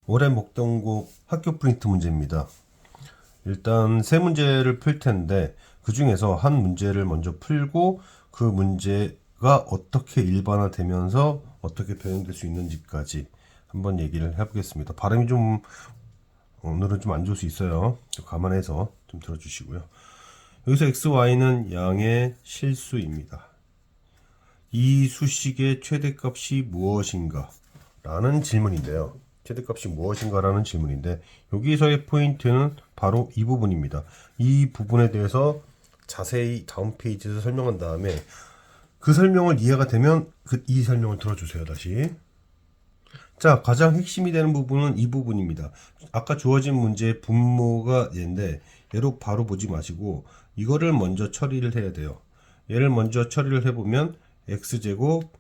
올해 목동고 학교 프린트 문제입니다. 일단 세 문제를 풀 텐데 그 중에서 한 문제를 먼저 풀고 그 문제가 어떻게 일반화되면서 어떻게 변형될 수 있는지까지 한번 얘기를 해보겠습니다. 발음이 좀 오늘은 좀 안 좋을 수 있어요. 감안해서 좀 들어주시고요. 여기서 x, y는 양의 실수입니다. 이 수식의 최대값이 무엇인가? 라는 질문인데요. 최대값이 무엇인가 라는 질문인데 여기서의 포인트는 바로 이 부분입니다. 이 부분에 대해서 자세히 다음 페이지에서 설명한 다음에 그 설명을 이해가 되면 이 설명을 들어주세요. 다시. 자, 가장 핵심이 되는 부분은 이 부분입니다. 아까 주어진 문제의 분모가 얘인데 얘로 바로 보지 마시고 이거를 먼저 처리를 해야 돼요. 얘를 먼저 처리를 해보면 x제곱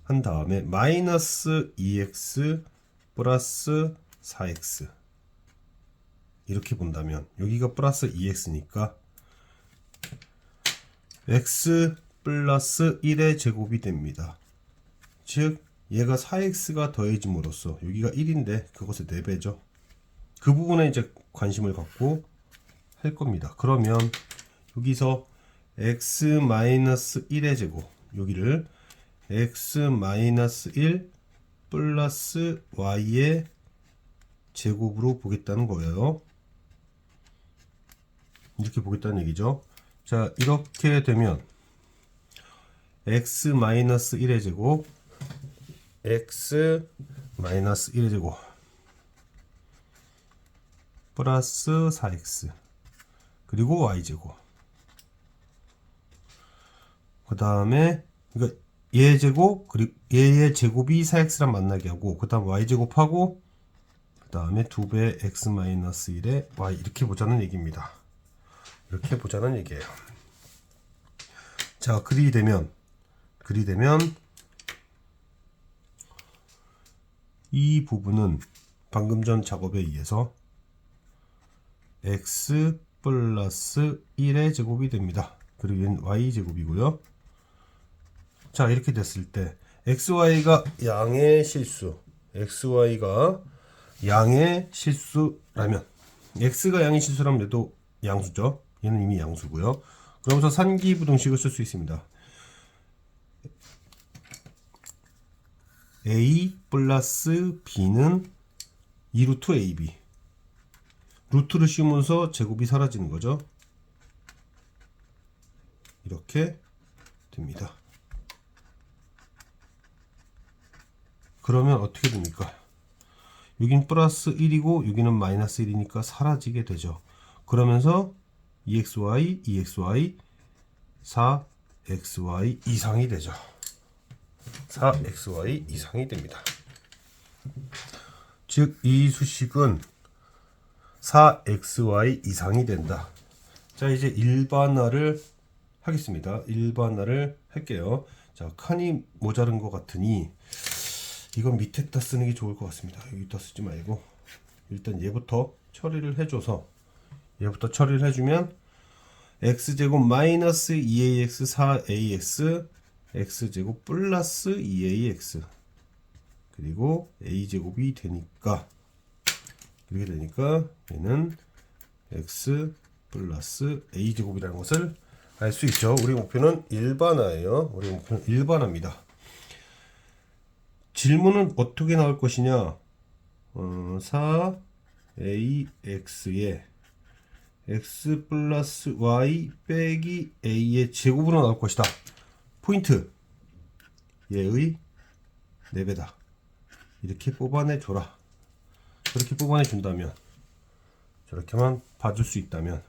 한 다음에 마이너스 2x 플러스 4x 이렇게 본다면 여기가 플러스 2x니까 x 플러스 1의 제곱이 됩니다. 즉 얘가 4x가 더해짐으로써 여기가 1인데 그것의 4배죠. 그 부분에 이제 관심을 갖고 할 겁니다. 그러면 여기서 x-1의 제곱 여기를 x-1 플러스 y의 제곱으로 보겠다는 거예요. 이렇게 보겠다는 얘기죠. 자, 이렇게 되면 x-1의 제곱 x-1의 제곱 플러스 4x 그리고 y제곱 그 다음에 얘 제곱 그리고 얘의 제곱이 4x랑 만나게 하고 그 다음 y제곱하고 그 다음에 2배 x-1에 y 이렇게 보자는 얘기입니다. 이렇게 보자는 얘기예요. 자, 그리 되면 이 부분은 방금 전 작업에 의해서 x 플러스 1의 제곱이 됩니다. 그리고 얘는 y 제곱이고요. 자, 이렇게 됐을 때 xy가 양의 실수 xy가 양의 실수라면 x가 양의 실수라면 얘도 양수죠. 얘는 이미 양수고요. 그러면서 산기부등식을 쓸 수 있습니다. a 플러스 b는 2루트 ab 루트를 씌우면서 제곱이 사라지는 거죠. 이렇게 됩니다. 그러면 어떻게 됩니까? 여긴 플러스 1이고 여기는 마이너스 1이니까 사라지게 되죠. 그러면서 2xy, 2xy, 4xy 이상이 되죠. 4xy 이상이 됩니다. 즉, 이 수식은 4xy 이상이 된다. 자, 이제 일반화를 하겠습니다. 일반화를 할게요. 자, 칸이 모자른 것 같으니 이건 밑에다 쓰는 게 좋을 것 같습니다. 여기다 쓰지 말고 일단 얘부터 처리를 해줘서 얘부터 처리를 해주면 x제곱 마이너스 2ax 4ax x제곱 플러스 2ax 그리고 a제곱이 되니까 이렇게 되니까 얘는 x 플러스 a제곱이라는 것을 알 수 있죠. 우리 목표는 일반화예요. 우리 목표는 일반화입니다. 질문은 어떻게 나올 것이냐? 4ax에 x 플러스 y 빼기 a의 제곱으로 나올 것이다. 포인트. 얘의 4배다. 이렇게 뽑아내줘라. 저렇게 뽑아내준다면, 저렇게만 봐줄 수 있다면,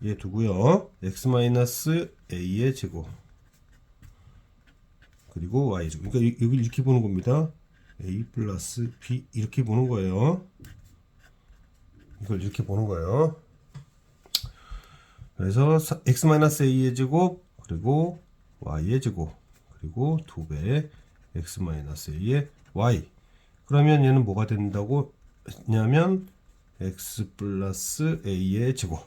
얘 두고요. x-a의 제곱. 그리고 y제곱. 그러니까 여기 이렇게 보는 겁니다. a 플러스 b 이렇게 보는 거예요. 이걸 이렇게 보는 거예요. 그래서 x-a의 제곱 그리고 y의 제곱 그리고 2배 x-a의 y 그러면 얘는 뭐가 된다고 했냐면 x 플러스 a의 제곱.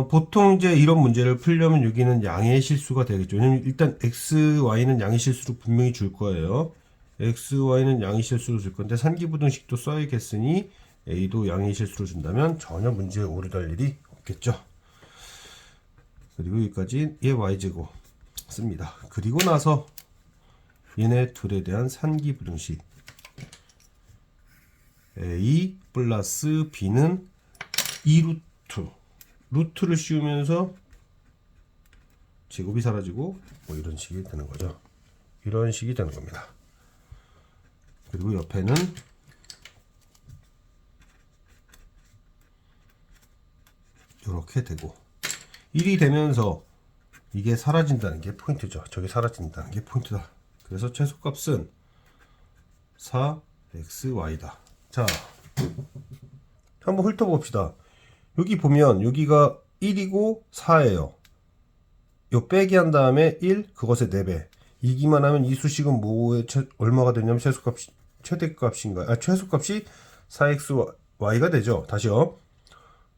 보통 이제 이런 문제를 풀려면 여기는 양의 실수가 되겠죠. 왜냐면 일단 x, y는 양의 실수로 분명히 줄 거예요. x, y는 양의 실수로 줄 건데 산기부등식도 써야겠으니 a도 양의 실수로 준다면 전혀 문제에 오류될 일이 없겠죠. 그리고 여기까지 얘 y제곱 씁니다. 그리고 나서 얘네 둘에 대한 산기부등식 a 플러스 b는 2루트 루트를 씌우면서 제곱이 사라지고 뭐 이런 식이 되는 거죠. 이런 식이 되는 겁니다. 그리고 옆에는 이렇게 되고 1이 되면서 이게 사라진다는 게 포인트죠. 저게 사라진다는 게 포인트다. 그래서 최소값은 4xy다. 자, 한번 훑어봅시다. 여기 보면 여기가 1이고 4예요. 요 빼기 한 다음에 1 그것의 4배. 이기만 하면 이 수식은 뭐에 얼마가 되냐면 최소값이 최대값인가요? 최소값이 4xy가 되죠. 다시요.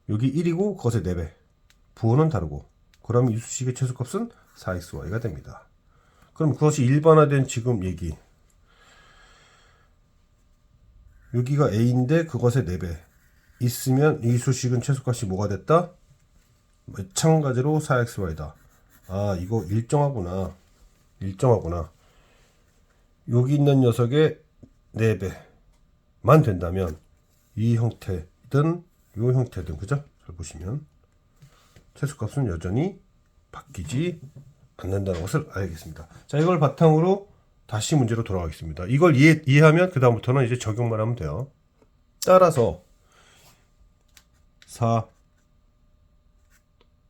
여기 1이고 그것의 4배. 부호는 다르고. 그럼 이 수식의 최소값은 4xy가 됩니다. 그럼 그것이 일반화된 지금 얘기. 여기가 a인데 그것의 4배. 있으면 이 수식은 최소값이 뭐가 됐다? 마찬가지로 4xy다. 아, 이거 일정하구나. 여기 있는 녀석의 4배만 된다면 이 형태든 이 형태든 그죠? 잘 보시면 최소값은 여전히 바뀌지 않는다는 것을 알겠습니다. 자, 이걸 바탕으로 다시 문제로 돌아가겠습니다. 이걸 이해하면 그 다음부터는 이제 적용만 하면 돼요. 따라서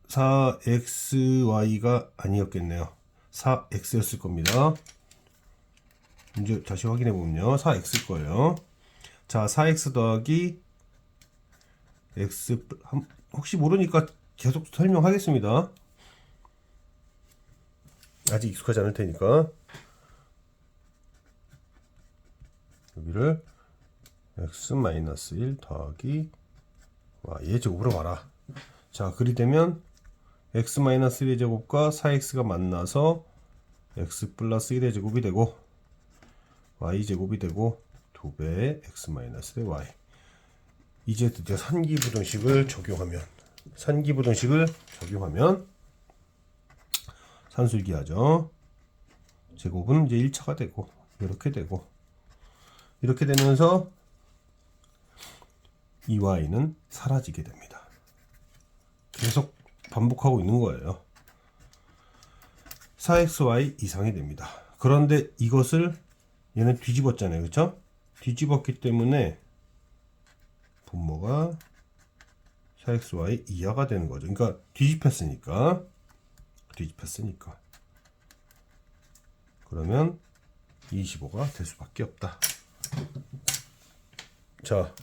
4xy가 아니었겠네요. 4x였을 겁니다. 이제 다시 확인해 보면요. 4x일 거예요. 자, 4x 더하기 x 혹시 모르니까 계속 설명하겠습니다. 아직 익숙하지 않을 테니까. 여기를 x-1 더하기 y의 제곱으로 봐라. 자, 그리 되면 x-1의 제곱과 4x가 만나서 x 플러스 1의 제곱이 되고 y 제곱이 되고 2배의 x-의 y. 이제 드디어 산기부등식을 적용하면 산술기하죠. 제곱은 이제 1차가 되고 이렇게 되면서 이 y는 사라지게 됩니다. 계속 반복하고 있는 거예요. 4xy 이상이 됩니다. 그런데 이것을 얘는 뒤집었잖아요. 그렇죠? 뒤집었기 때문에 분모가 4xy 이하가 되는 거죠. 그러니까 뒤집혔으니까 그러면 25가 될 수밖에 없다. 자,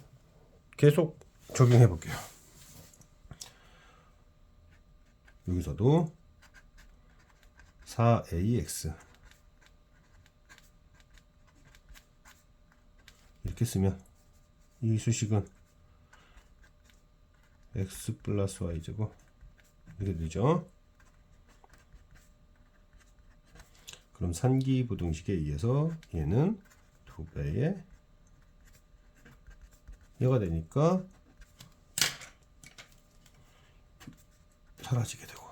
계속 적용해 볼게요. 여기서도 4ax 이렇게 쓰면 이 수식은 x 플러스 y 제곱 이렇게 되죠. 그럼 산기부등식에 의해서 얘는 2배의 얘가 되니까 사라지게 되고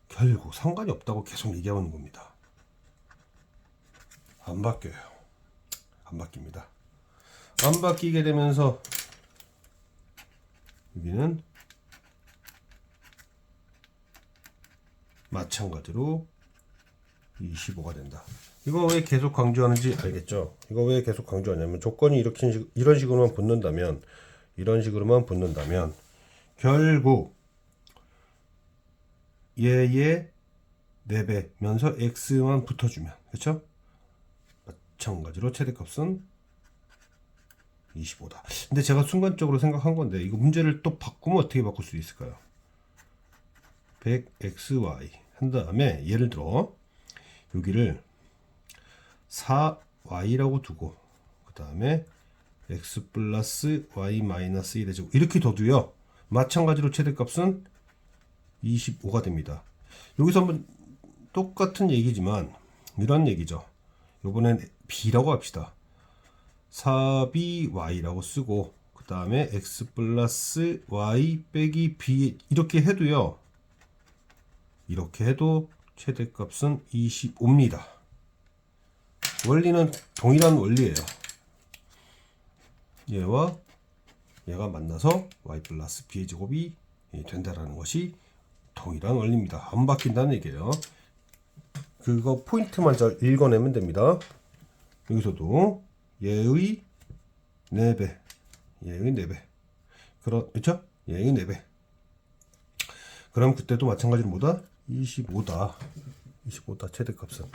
결국 상관이 없다고 계속 얘기하는 겁니다. 안 바뀌어요. 안 바뀝니다. 안 바뀌게 되면서 여기는 마찬가지로 25가 된다. 이거 왜 계속 강조하는지 알겠죠? 이거 왜 계속 강조하냐면 조건이 이런 식으로만 붙는다면 결국 얘의 4배면서 x만 붙어주면 그렇죠? 마찬가지로 최대값은 25다. 근데 제가 순간적으로 생각한 건데 이거 문제를 또 바꾸면 어떻게 바꿀 수 있을까요? 100xy 한 다음에 예를 들어 여기를 4y라고 두고 그 다음에 x 플러스 y 마이너스 1의 제곱 이렇게 둬도요. 마찬가지로 최대값은 25가 됩니다. 여기서 한번 똑같은 얘기지만 이런 얘기죠. 요번엔 b라고 합시다. 4by라고 쓰고 그 다음에 x 플러스 y 빼기 b 이렇게 해도요. 이렇게 해도 최대값은 25입니다. 원리는 동일한 원리예요. 얘와 얘가 만나서 y 플러스 b의 제곱이 된다라는 것이 동일한 원리입니다. 안 바뀐다는 얘기예요. 그거 포인트만 잘 읽어내면 됩니다. 여기서도 얘의 4배, 얘의 4배. 그렇죠? 얘의 4배. 그럼 그때도 마찬가지로 뭐다? 25다. 25다 최대값은.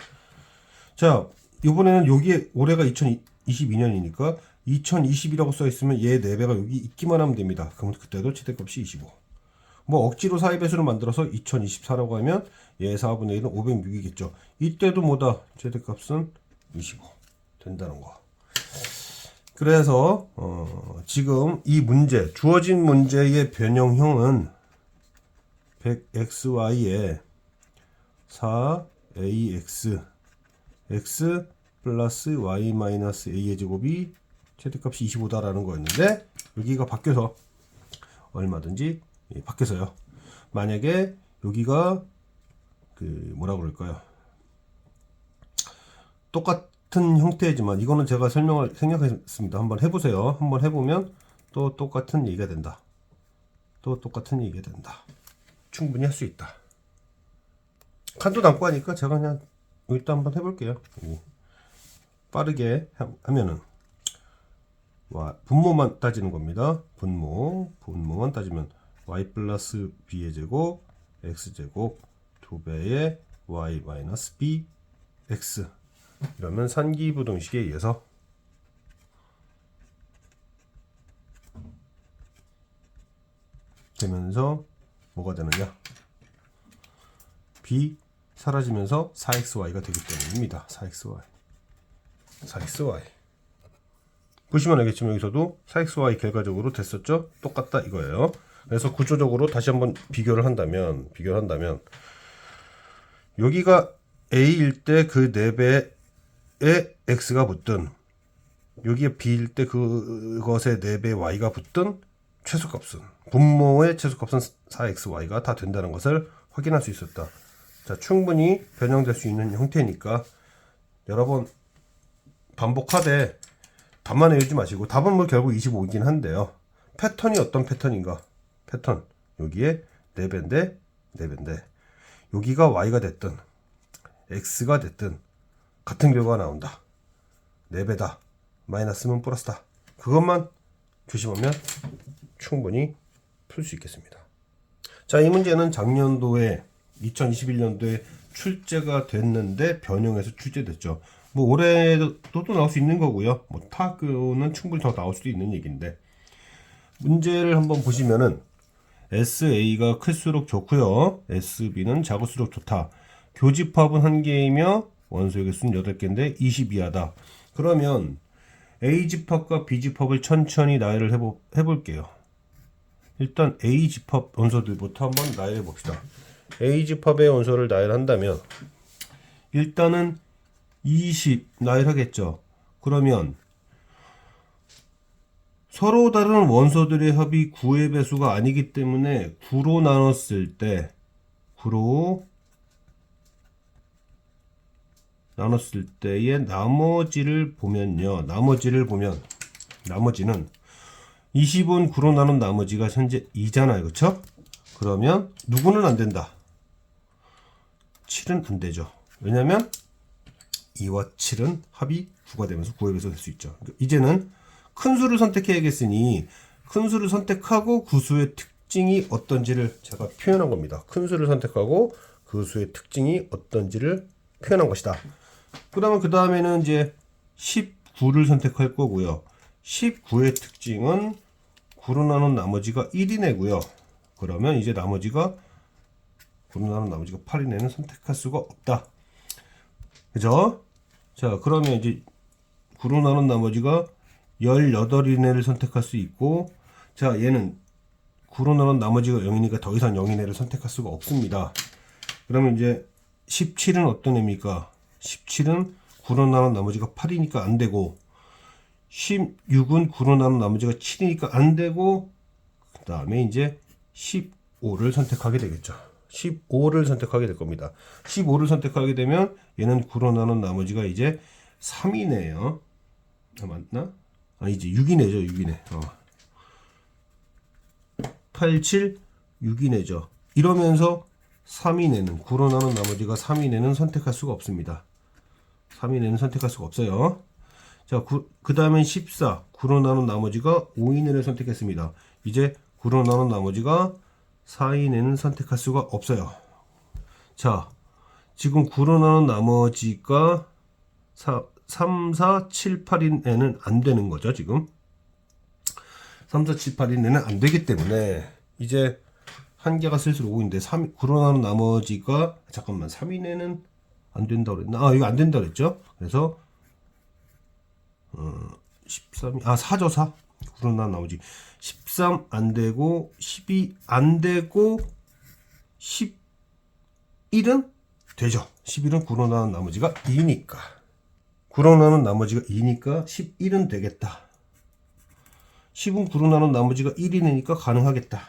자, 이번에는 여기에 올해가 2022년이니까 2020이라고 써 있으면 얘 4배가 여기 있기만 하면 됩니다. 그럼 그때도 최대값이 25. 뭐 억지로 사이배수를 만들어서 2024라고 하면 얘 4분의 1은 506이겠죠. 이때도 뭐다? 최대값은 25 된다는 거. 그래서 지금 이 문제, 주어진 문제의 변형형은 100xy에 4ax x 플러스 y 마이너스 a의 제곱이 최대값이 25다라는 거였는데 여기가 바뀌어서 얼마든지 바뀌어서요. 만약에 여기가 뭐라 그럴까요? 똑같은 형태이지만 이거는 제가 설명을 생략했습니다. 한번 해보세요. 한번 해보면 또 똑같은 얘기가 된다. 또 똑같은 얘기가 된다. 충분히 할 수 있다. 칸도 남고 하니까 제가 그냥 여기다 한번 해볼게요. 빠르게 하면은 분모만 따지는 겁니다. 분모만 따지면 y 플러스 b의 제곱 x제곱 2배의 y 마이너스 b x 이러면 산기부등식에 의해서 되면서 뭐가 되느냐? b 사라지면서 4xy가 되기 때문입니다. 4xy 보시면 알겠지만 여기서도 4xy 결과적으로 됐었죠? 똑같다 이거예요. 그래서 구조적으로 다시 한번 비교를 한다면 여기가 a일 때 그 4배의 x가 붙든 여기에 b일 때 그것의 4배 y가 붙든 최소값은 분모의 최소값은 4xy가 다 된다는 것을 확인할 수 있었다. 자, 충분히 변형될 수 있는 형태니까 여러 번 반복하되 답만 외우지 마시고 답은 뭐 결국 25이긴 한데요. 패턴이 어떤 패턴인가? 패턴 여기에 4배인데 여기가 y가 됐든 x가 됐든 같은 결과가 나온다. 4배다. 마이너스면 플러스다. 그것만 조심하면 충분히 풀 수 있겠습니다. 자, 이 문제는 작년도에 2021년도에 출제가 됐는데 변형해서 출제됐죠. 뭐 올해도 또 나올 수 있는 거고요. 뭐 타 학교는 충분히 더 나올 수도 있는 얘기인데 문제를 한번 보시면은 SA가 클수록 좋고요. SB는 작을수록 좋다. 교집합은 1개이며 원소의 개수는 8개인데 22하다. 그러면 A집합과 B집합을 천천히 나열을 해볼게요. 일단 A집합 원소들부터 한번 나열해 봅시다. A집합의 원소를 나열한다면 일단은 20 나열하겠죠. 그러면 서로 다른 원소들의 합이 9의 배수가 아니기 때문에 9로 나눴을 때 의 나머지를 보면요. 나머지는 20은 9로 나눈 나머지가 현재 2잖아요. 그쵸? 그러면 누구는 안 된다? 7은 안 되죠. 왜냐면 2와 7은 합이 9가 되면서 9의 배수가 될 수 있죠. 이제는 큰 수를 선택해야겠으니 큰 수를 선택하고 그 수의 특징이 어떤지를 제가 표현한 겁니다. 큰 수를 선택하고 그 수의 특징이 어떤지를 표현한 것이다. 그러면 그 다음에는 이제 19를 선택할 거고요. 19의 특징은 9로 나눈 나머지가 1이네고요. 그러면 이제 9로 나눈 나머지가 8이네는 선택할 수가 없다. 그죠? 자, 그러면 이제 9로 나눈 나머지가 18이네를 선택할 수 있고, 자, 얘는 9로 나눈 나머지가 0이니까 더 이상 0이네를 선택할 수가 없습니다. 그러면 이제 17은 어떤 애입니까? 17은 9로 나눈 나머지가 8이니까 안 되고 16은 9로 나눈 나머지가 7이니까 안 되고 그 다음에 이제 15를 선택하게 되겠죠. 15를 선택하게 될 겁니다. 15를 선택하게 되면 얘는 9로 나눈 나머지가 이제 3이네요. 아, 맞나? 이제 6이네죠. 6이네. 8, 7, 6이네죠. 이러면서 3이네는 9로 나눈 나머지가 3이네는 선택할 수가 없습니다. 3이네는 선택할 수가 없어요. 자, 그 다음엔 14. 9로 나눈 나머지가 5이네를 선택했습니다. 이제 9로 나눈 나머지가 4이네는 선택할 수가 없어요. 자, 지금 9로 나눈 나머지가 3, 4, 7, 8인에는 안 되는 거죠, 지금. 3, 4, 7, 8인에는 안 되기 때문에 이제 한 개가 슬슬 5인데 9로 나눈 나머지가 잠깐만 3인에는 안 된다고 그랬나? 이거 안 된다고 그랬죠? 그래서 13이 4죠 4. 9로 나눈 나머지 13 안 되고 12 안 되고 11은 되죠. 11은 9로 나눈 나머지가 2니까 9로 나눈 나머지가 2니까 11은 되겠다. 10은 9로 나눈 나머지가 1이니까 가능하겠다.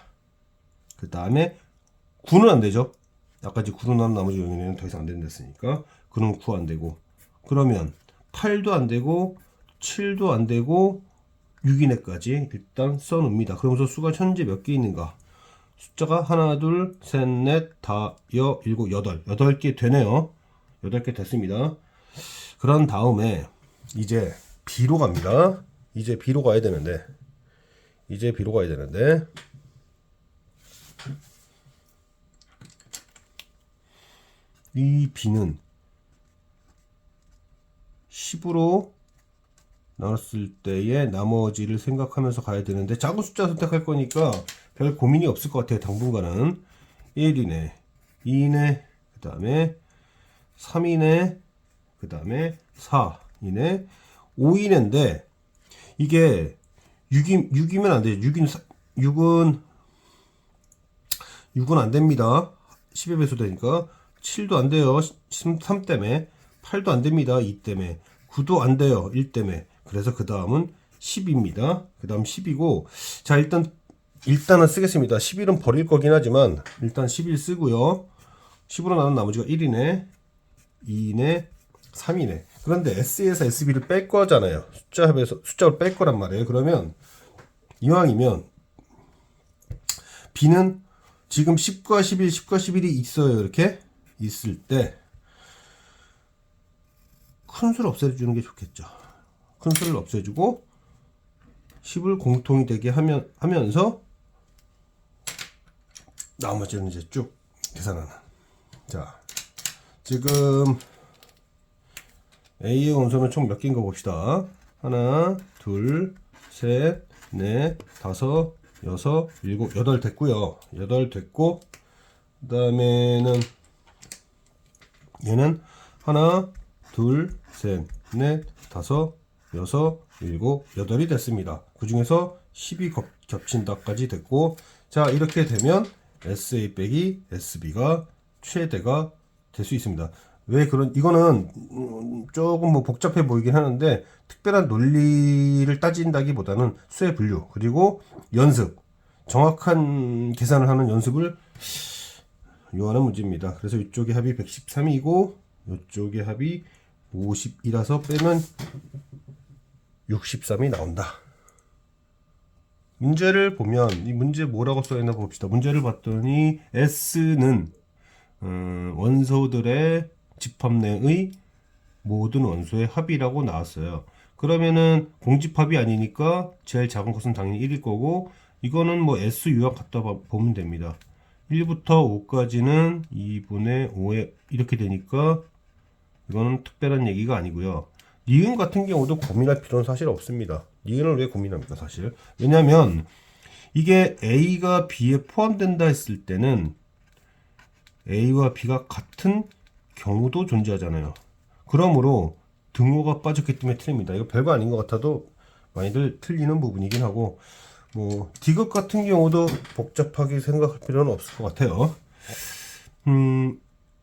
그 다음에 9는 안 되죠. 아까 9로 나눈 나머지 0이면 더 이상 안 된다 했으니까 9는 9 안 되고 그러면 8도 안 되고 7도 안 되고 6이네까지 일단 써놓습니다. 그러면서 수가 현재 몇 개 있는가? 숫자가 하나, 둘, 셋, 넷, 다, 여, 일곱, 여덟. 8개 되네요. 8개 됐습니다. 그런 다음에 이제 B로 갑니다. 이제 B로 가야 되는데 이 B는 10으로 나눴을 때의 나머지를 생각하면서 가야 되는데 작은 숫자 선택할 거니까 별 고민이 없을 것 같아요. 당분간은 1이네, 2이네, 그 다음에 3이네, 그 다음에 4이네, 5이네인데 이게 6이면 안 돼요. 6은 안 됩니다. 10의 배수 되니까 7도 안 돼요. 3 때문에 8도 안 됩니다. 2 때문에 9도 안 돼요. 1 때문에 그래서 그 다음은 10입니다. 그 다음 10이고 자 일단은 쓰겠습니다. 11은 버릴 거긴 하지만 일단 11 쓰고요. 10으로 나눈 나머지가 1이네, 2이네, 3이네. 그런데 S에서 SB를 뺄 거잖아요. 숫자를 뺄 거란 말이에요. 그러면 이왕이면 B는 지금 10과 11, 10과 11이 있어요. 이렇게 있을 때 큰 수를 없애주는 게 좋겠죠. 큰 수를 없애주고 10을 공통이 되게 하면서 나머지는 이제 쭉 계산하는. 자, 지금 A의 원소는 총 몇 개인가 봅시다. 하나, 둘, 셋, 넷, 다섯, 여섯, 일곱, 8 됐고요. 8 됐고 그 다음에는 얘는 하나, 둘, 셋, 넷, 다섯, 여섯, 일곱, 8이 됐습니다. 그 중에서 10이 겹친다까지 됐고 자 이렇게 되면 SA 빼기 SB가 최대가 될 수 있습니다. 왜 이거는 조금 뭐 복잡해 보이긴 하는데 특별한 논리를 따진다기보다는 수의 분류 그리고 연습 정확한 계산을 하는 연습을 요하는 문제입니다. 그래서 이쪽의 합이 113이고 이쪽의 합이 50이라서 빼면 63이 나온다. 문제를 보면 이 문제 뭐라고 써있나 봅시다. 문제를 봤더니 S는 원소들의 집합내의 모든 원소의 합이라고 나왔어요. 그러면은 공집합이 아니니까 제일 작은 것은 당연히 1일 거고 이거는 뭐 S 유학 갖다 보면 됩니다. 1부터 5까지는 2분의 5에 이렇게 되니까 이거는 특별한 얘기가 아니고요. 니은 같은 경우도 고민할 필요는 사실 없습니다. 니은을 왜 고민합니까 사실? 왜냐면 이게 A가 B에 포함된다 했을 때는 A와 B가 같은 경우도 존재하잖아요. 그러므로 등호가 빠졌기 때문에 틀립니다. 이거 별거 아닌 것 같아도 많이들 틀리는 부분이긴 하고 뭐 디귿 같은 경우도 복잡하게 생각할 필요는 없을 것 같아요.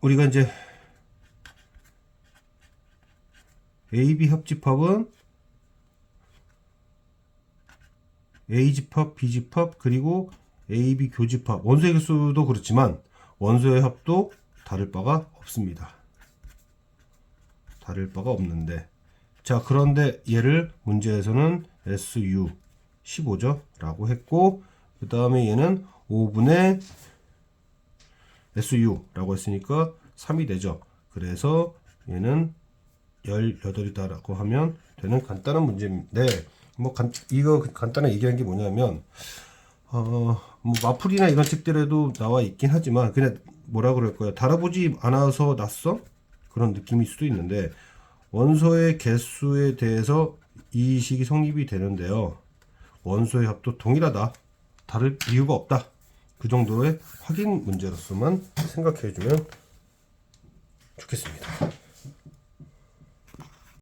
우리가 이제 AB 합집합은 A집합, B집합, 그리고 AB 교집합. 원소의 개수도 그렇지만 원소의 합도 다를 바가 없습니다. 다를 바가 없는데, 자, 그런데 얘를 문제에서는 SU 15죠 라고 했고, 그 다음에 얘는 5분의 SU 라고 했으니까 3이 되죠. 그래서 얘는 18이다 라고 하면 되는 간단한 문제인데, 이거 간단하게 얘기한 게 뭐냐면, 마풀이나 이런 책들에도 나와 있긴 하지만, 그냥 뭐라 그럴 거야. 달아보지 않아서 낯선 그런 느낌일 수도 있는데, 원소의 개수에 대해서 이 식이 성립이 되는데요. 원소의 합도 동일하다. 다를 이유가 없다. 그 정도의 확인 문제로서만 생각해 주면 좋겠습니다.